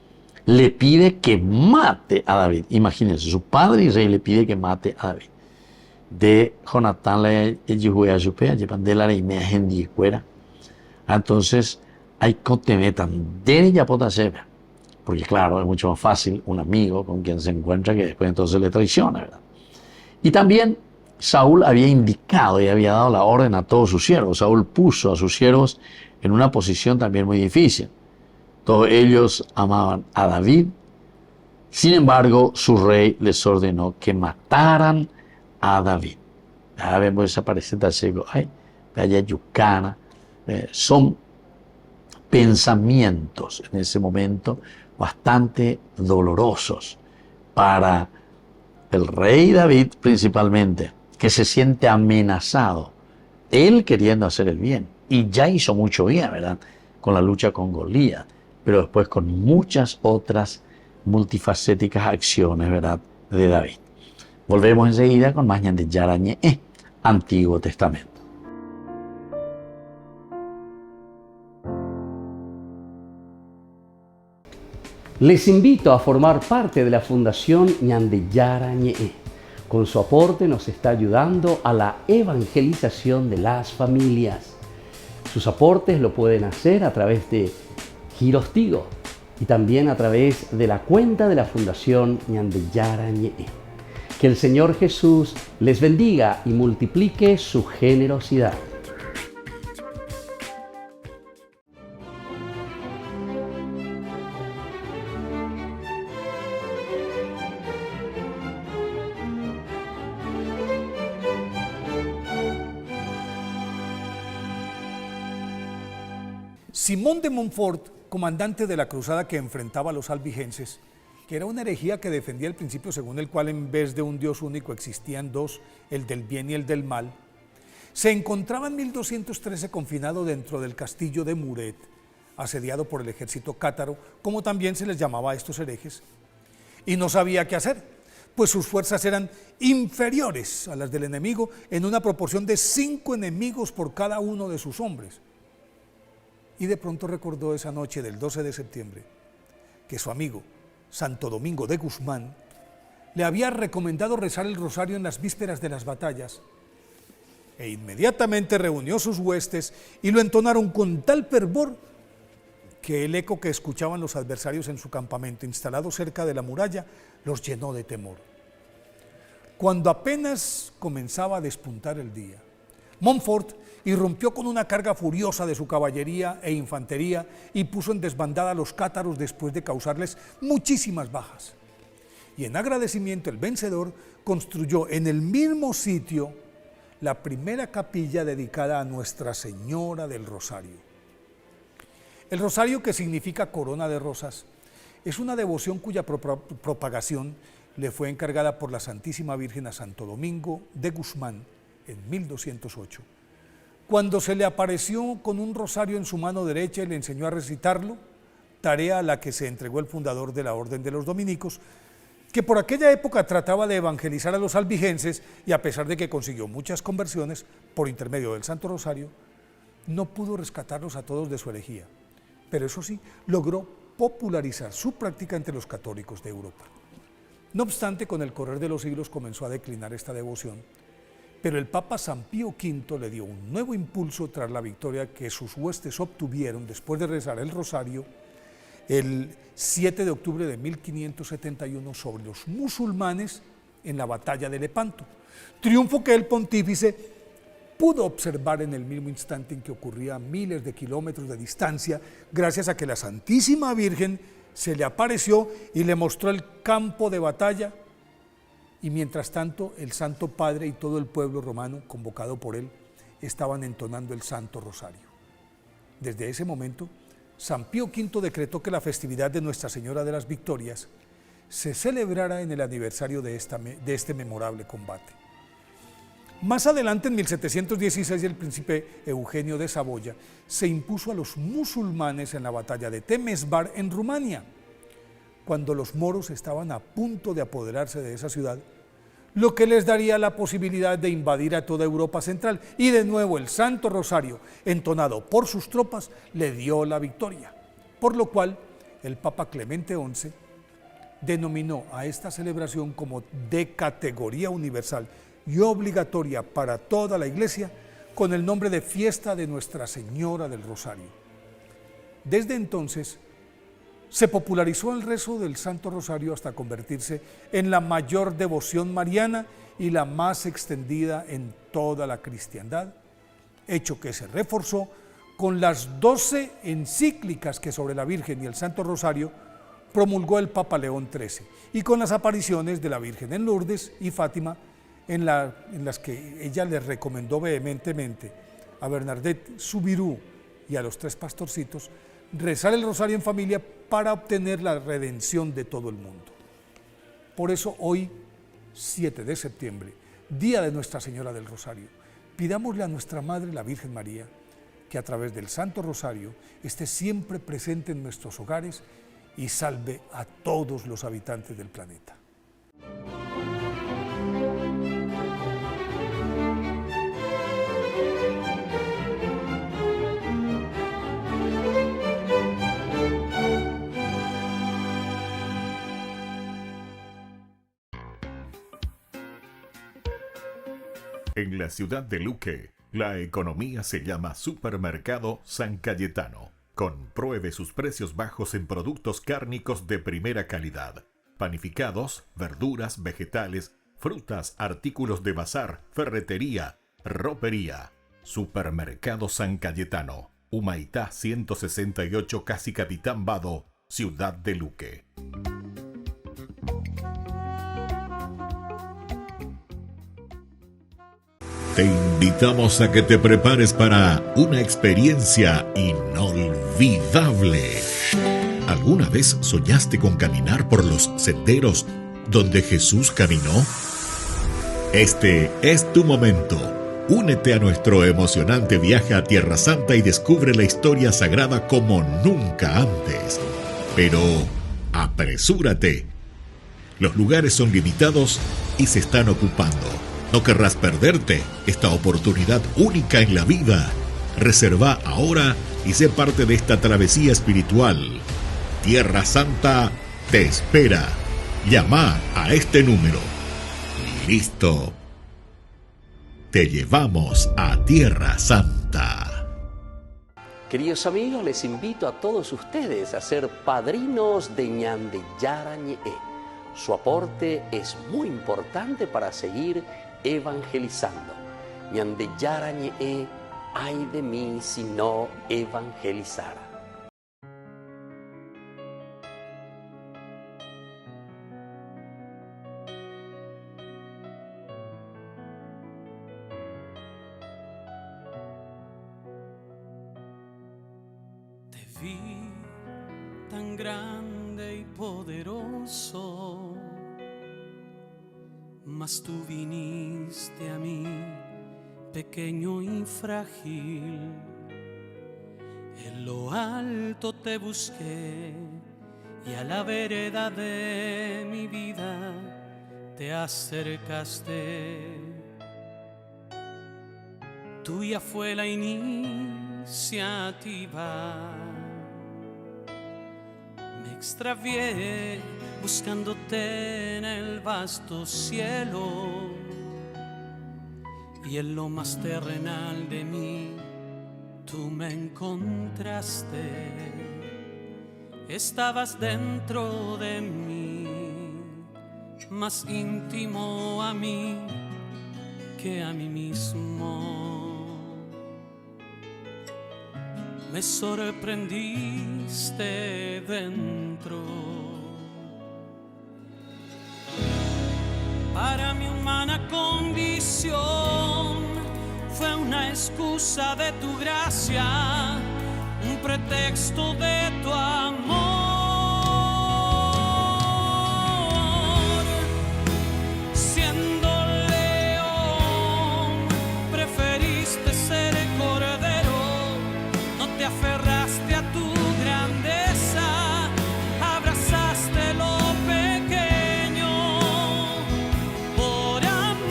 le pide que mate a David. Imagínense, su padre y rey le pide que mate a David. De Jonatán le ayuda a su pea, llevan de la reina en fuera. Entonces, hay que tener tan de ella pota seva. Porque claro, es mucho más fácil un amigo con quien se encuentra que después entonces le traiciona, ¿verdad? Y también Saúl había indicado y había dado la orden a todos sus siervos. Saúl puso a sus siervos en una posición también muy difícil. Todos ellos amaban a David. Sin embargo, su rey les ordenó que mataran a David. Ya vemos esa parecida ciego. Ay, vaya yucana. Son pensamientos en ese momento bastante dolorosos para el rey David principalmente, que se siente amenazado, él queriendo hacer el bien, y ya hizo mucho bien, ¿verdad?, con la lucha con Goliat, pero después con muchas otras multifacéticas acciones, ¿verdad?, de David. Volvemos enseguida con más Ñande Yara Ñe'e, Antiguo Testamento. Les invito a formar parte de la Fundación Ñande Yara Ñe'e. Con su aporte nos está ayudando a la evangelización de las familias. Sus aportes lo pueden hacer a través de Giros Tigo y también a través de la cuenta de la Fundación Ñande Yara Ñe'e. Que el Señor Jesús les bendiga y multiplique su generosidad. Simón de Montfort, comandante de la cruzada que enfrentaba a los albigenses, que era una herejía que defendía el principio según el cual en vez de un Dios único existían dos, el del bien y el del mal, se encontraba en 1213 confinado dentro del castillo de Muret, asediado por el ejército cátaro, como también se les llamaba a estos herejes, y no sabía qué hacer, pues sus fuerzas eran inferiores a las del enemigo en una proporción de 5 enemigos por cada uno de sus hombres. Y de pronto recordó esa noche del 12 de septiembre que su amigo Santo Domingo de Guzmán le había recomendado rezar el rosario en las vísperas de las batallas, e inmediatamente reunió sus huestes y lo entonaron con tal fervor que el eco que escuchaban los adversarios en su campamento instalado cerca de la muralla los llenó de temor. Cuando apenas comenzaba a despuntar el día, Montfort irrumpió con una carga furiosa de su caballería e infantería y puso en desbandada a los cátaros después de causarles muchísimas bajas. Y en agradecimiento el vencedor construyó en el mismo sitio la primera capilla dedicada a Nuestra Señora del Rosario. El rosario, que significa corona de rosas, es una devoción cuya propagación le fue encargada por la Santísima Virgen a Santo Domingo de Guzmán en 1208. Cuando se le apareció con un rosario en su mano derecha y le enseñó a recitarlo, tarea a la que se entregó el fundador de la Orden de los Dominicos, que por aquella época trataba de evangelizar a los albigenses y a pesar de que consiguió muchas conversiones por intermedio del Santo Rosario, no pudo rescatarlos a todos de su herejía, pero eso sí, logró popularizar su práctica entre los católicos de Europa. No obstante, con el correr de los siglos comenzó a declinar esta devoción, pero el Papa San Pío V le dio un nuevo impulso tras la victoria que sus huestes obtuvieron después de rezar el rosario el 7 de octubre de 1571 sobre los musulmanes en la batalla de Lepanto, triunfo que el pontífice pudo observar en el mismo instante en que ocurría a miles de kilómetros de distancia, gracias a que la Santísima Virgen se le apareció y le mostró el campo de batalla. Y mientras tanto, el Santo Padre y todo el pueblo romano, convocado por él, estaban entonando el Santo Rosario. Desde ese momento, San Pío V decretó que la festividad de Nuestra Señora de las Victorias se celebrara en el aniversario de este memorable combate. Más adelante, en 1716, el príncipe Eugenio de Saboya se impuso a los musulmanes en la batalla de Temesvar en Rumania, cuando los moros estaban a punto de apoderarse de esa ciudad, lo que les daría la posibilidad de invadir a toda Europa Central. Y de nuevo el Santo Rosario, entonado por sus tropas, le dio la victoria, por lo cual el Papa Clemente XI denominó a esta celebración como de categoría universal y obligatoria para toda la Iglesia, con el nombre de Fiesta de Nuestra Señora del Rosario. Desde entonces, se popularizó el rezo del Santo Rosario hasta convertirse en la mayor devoción mariana y la más extendida en toda la cristiandad, hecho que se reforzó con las 12 encíclicas que sobre la Virgen y el Santo Rosario promulgó el Papa León XIII, y con las apariciones de la Virgen en Lourdes y Fátima, en las que ella le recomendó vehementemente a Bernadette Soubirous y a los 3 pastorcitos rezar el rosario en familia para obtener la redención de todo el mundo. Por eso hoy, 7 de septiembre, día de Nuestra Señora del Rosario, pidámosle a nuestra Madre, la Virgen María, que a través del Santo Rosario esté siempre presente en nuestros hogares y salve a todos los habitantes del planeta. En la ciudad de Luque, la economía se llama Supermercado San Cayetano. Compruebe sus precios bajos en productos cárnicos de primera calidad. Panificados, verduras, vegetales, frutas, artículos de bazar, ferretería, ropería. Supermercado San Cayetano. Humaitá 168, Casi Capitán Vado, ciudad de Luque. Te invitamos a que te prepares para una experiencia inolvidable. ¿Alguna vez soñaste con caminar por los senderos donde Jesús caminó? Este es tu momento. Únete a nuestro emocionante viaje a Tierra Santa y descubre la historia sagrada como nunca antes. Pero apresúrate. Los lugares son limitados y se están ocupando. No querrás perderte esta oportunidad única en la vida. Reserva ahora y sé parte de esta travesía espiritual. Tierra Santa te espera. Llama a este número. Listo. Te llevamos a Tierra Santa. Queridos amigos, les invito a todos ustedes a ser padrinos de Ñandeyara Ñe'e. Su aporte es muy importante para seguir evangelizando. Ñandeyara Ñe'e, ay de mí si no evangelizara. Te vi tan grande y poderoso, mas tú viniste a mí, pequeño y frágil. En lo alto te busqué y a la vereda de mi vida te acercaste. Tuya fue la iniciativa. Me extravié buscándote en el vasto cielo, y en lo más terrenal de mí tú me encontraste. Estabas dentro de mí, más íntimo a mí que a mí mismo. Me sorprendiste dentro. Para mi humana condición fue una excusa de tu gracia, un pretexto de tu amor. Siendo león, preferiste ser cordero, no te aferraste a tu grandeza, abrazaste lo pequeño por amor.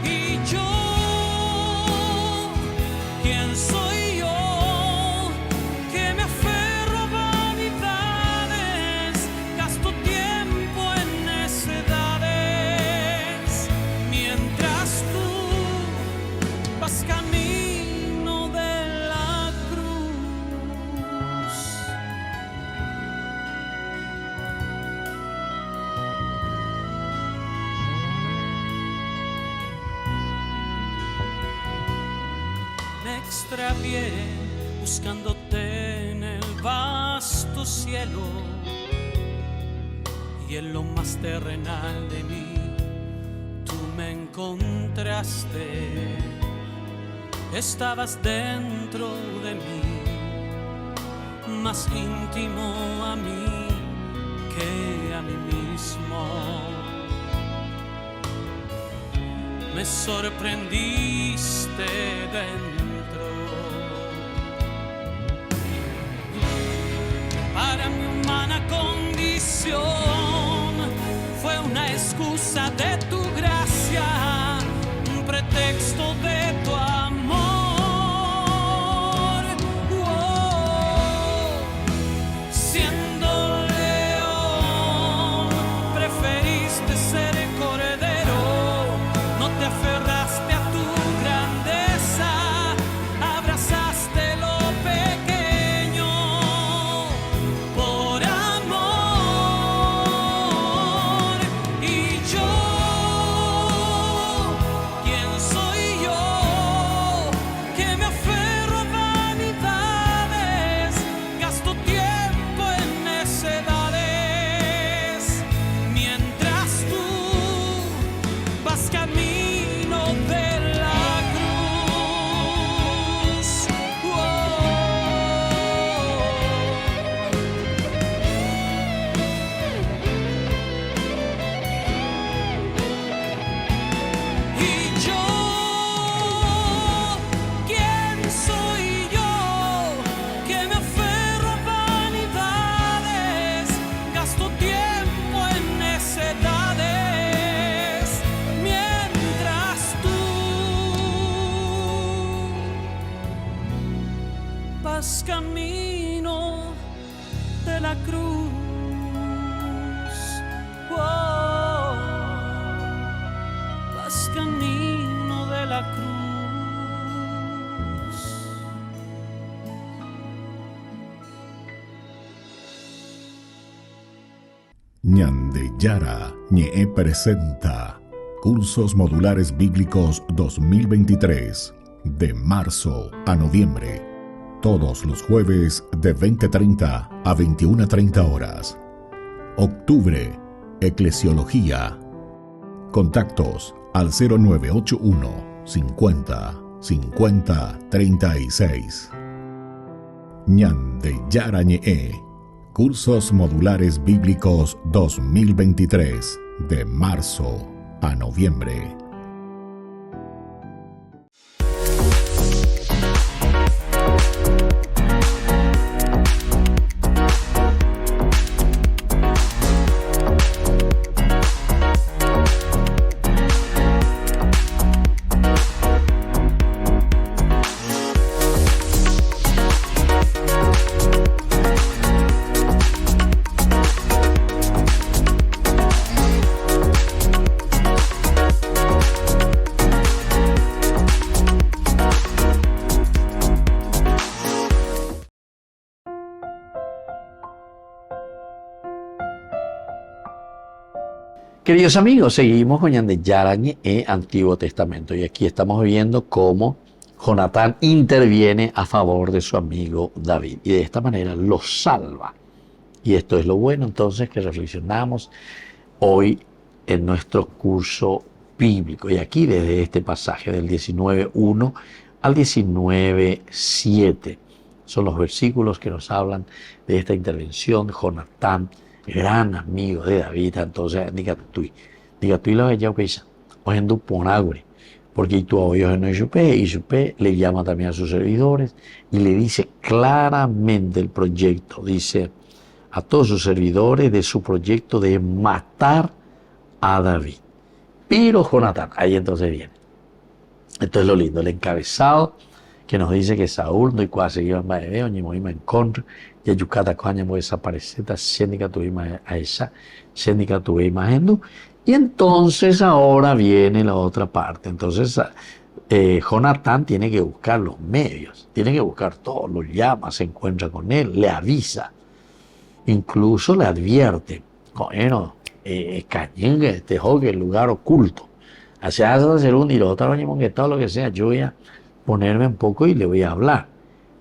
Y yo, ¿quién soy yo extravié buscándote en el vasto cielo, y en lo más terrenal de mí tú me encontraste. Estabas dentro de mí, más íntimo a mí que a mí mismo. Me sorprendiste dentro. Para mi humana condición fue una excusa de tu gracia, un pretexto de tu amor. Siendo león, preferiste ser cordero. No te aferraste a tu grandeza, abrazaste lo pequeño por amor. Y yo, ¿quién soy yo? Que me aferro a vanidades, gasto tiempo en necedades, mientras tú vas camino de la cruz. Y yo, ¿quién soy yo? Que me aferro a vanidades, gasto tiempo en necedades, mientras tú vas camino de la cruz. Vas camino de la cruz. Ñandeyara Ñe'e presenta Cursos Modulares Bíblicos 2023, de marzo a noviembre. Todos los jueves de 20:30 a 21:30 horas. Octubre, Eclesiología. Contactos al 0981 50 50 36. Ñandeyara Ñe'e, Cursos Modulares Bíblicos 2023, de marzo a noviembre. Queridos amigos, seguimos con Ñandeyara Ñe'e, Antiguo Testamento, y aquí estamos viendo cómo Jonatán interviene a favor de su amigo David y de esta manera lo salva. Y esto es lo bueno entonces que reflexionamos hoy en nuestro curso bíblico. Y aquí desde este pasaje del 19:1 al 19:7 son los versículos que nos hablan de esta intervención de Jonatán, gran amigo de David. Entonces, dígate tú lo que ya piensa, oyendo por agua, porque tú oyes en el Yupe, y Yupe le llama también a sus servidores y le dice claramente el proyecto, dice a todos sus servidores de su proyecto de matar a David. Pero Jonatán, ahí entonces viene. Esto es lo lindo, el encabezado que nos dice que Saúl no hay cual seguir en Baebeo, ni Moima en contra, y Yucata coña muy desaparecida, sénica tu ima a esa, sénica tu imagen. Y entonces ahora viene la otra parte. Entonces Jonatán tiene que buscar los medios, tiene que buscar todo, lo llama, se encuentra con él, le avisa, incluso le advierte, bueno, cañengue, este joque, el lugar oculto, hacia hacer un y lo otro que todo lo que sea, lluvia, ponerme un poco y le voy a hablar.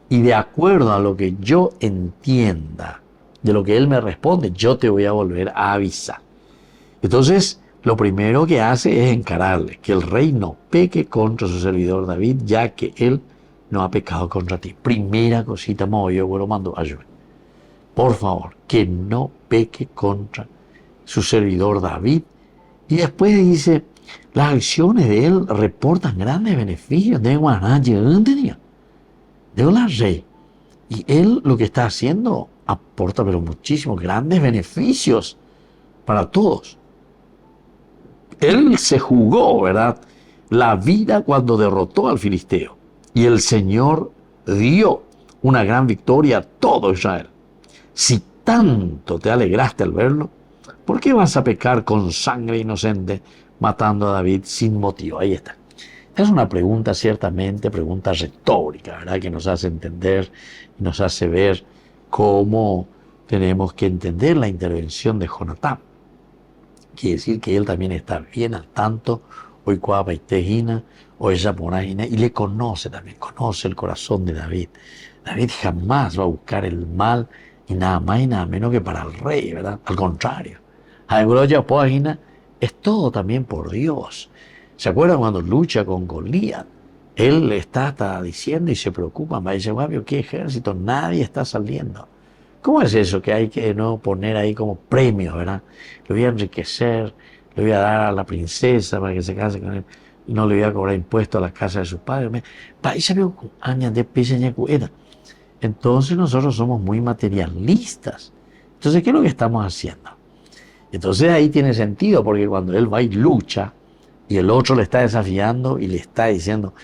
Y de acuerdo a lo que yo entienda, de lo que él me responde, yo te voy a volver a avisar. Entonces, lo primero que hace es encararle, que el rey no peque contra su servidor David, ya que él no ha pecado contra ti. Primera cosita, yo lo mando a ayudar. Por favor, que no peque contra su servidor David. Y después dice, las acciones de él reportan grandes beneficios. De la rey. Y él lo que está haciendo aporta pero muchísimos grandes beneficios para todos. Él se jugó, ¿verdad?, la vida cuando derrotó al filisteo. Y el Señor dio una gran victoria a todo Israel. Si tanto te alegraste al verlo, ¿por qué vas a pecar con sangre inocente matando a David sin motivo? Ahí está. Esta es una pregunta, ciertamente, pregunta retórica, ¿verdad?, que nos hace entender y nos hace ver cómo tenemos que entender la intervención de Jonatán. Quiere decir que él también está bien al tanto, hoy cuapa y tejina, hoy japonajina, y le conoce también, conoce el corazón de David. David jamás va a buscar el mal y nada más y nada menos que para el rey, ¿verdad? Al contrario. Es todo también por Dios. ¿Se acuerdan cuando lucha con Goliat? Él está diciendo y se preocupa, me dice, guapio, ¿qué ejército? Nadie está saliendo. ¿Cómo es eso que hay que no poner ahí como premio, verdad? Le voy a enriquecer, le voy a dar a la princesa para que se case con él, y no le voy a cobrar impuestos a la casa de sus padres. Entonces nosotros somos muy materialistas. Entonces, ¿qué es lo que estamos haciendo? Entonces ahí tiene sentido, porque cuando él va y lucha, y el otro le está desafiando y le está diciendo,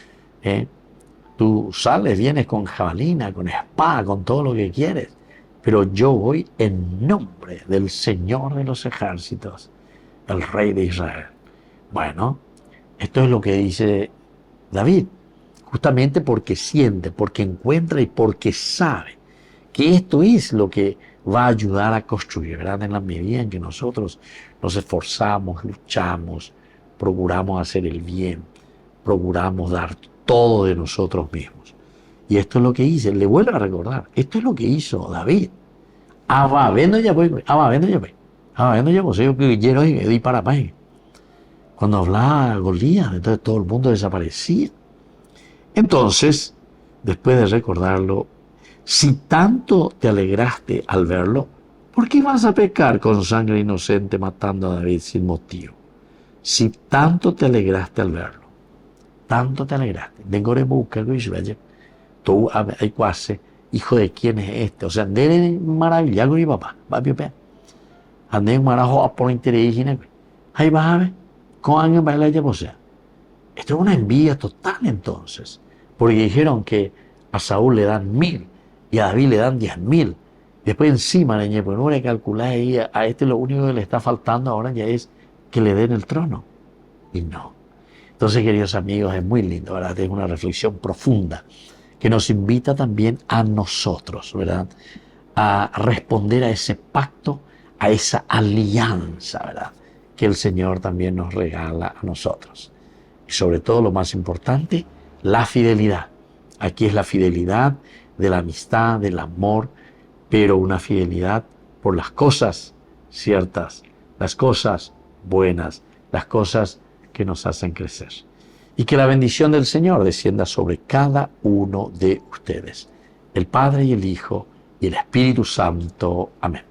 tú sales, vienes con jabalina, con espada, con todo lo que quieres, pero yo voy en nombre del Señor de los ejércitos, el Rey de Israel. Bueno, esto es lo que dice David, justamente porque siente, porque encuentra y porque sabe que esto es lo que va a ayudar a construir, ¿verdad? En la medida en que nosotros nos esforzamos, luchamos, procuramos hacer el bien, procuramos dar todo de nosotros mismos. Y esto es lo que hice, le vuelvo a recordar, esto es lo que hizo David. Cuando hablaba Goliat, entonces todo el mundo desaparecía. Entonces, después de recordarlo, si tanto te alegraste al verlo, ¿por qué vas a pecar con sangre inocente matando a David sin motivo? Si tanto te alegraste al verlo, tanto te alegraste. Tú hay cuase, hijo de quién es este. O sea, andé maravillado con mi papá. Andé marajo por interés. Ahí vas a ver, con años baila ya posea. Esto es una envidia total entonces. Porque dijeron que a Saúl le dan 1000 y a David le dan 10.000. Después encima, pues no le calculás ahí, a este lo único que le está faltando ahora ya es que le den el trono. Y no. Entonces, queridos amigos, es muy lindo, ¿verdad? Es una reflexión profunda que nos invita también a nosotros, ¿verdad?, a responder a ese pacto, a esa alianza, ¿verdad?, que el Señor también nos regala a nosotros. Y sobre todo, lo más importante, la fidelidad. Aquí es la fidelidad de la amistad, del amor, pero una fidelidad por las cosas ciertas, las cosas buenas, las cosas que nos hacen crecer. Y que la bendición del Señor descienda sobre cada uno de ustedes, el Padre y el Hijo y el Espíritu Santo. Amén.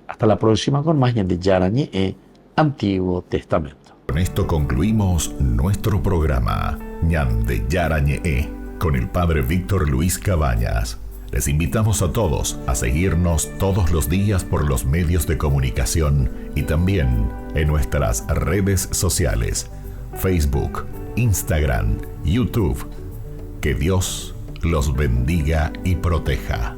Hasta la próxima con más de Yarañe, Antiguo Testamento. Con esto concluimos nuestro programa Ñande Yarañe con el Padre Víctor Luis Cabañas. Les invitamos a todos a seguirnos todos los días por los medios de comunicación y también en nuestras redes sociales, Facebook, Instagram, YouTube. Que Dios los bendiga y proteja.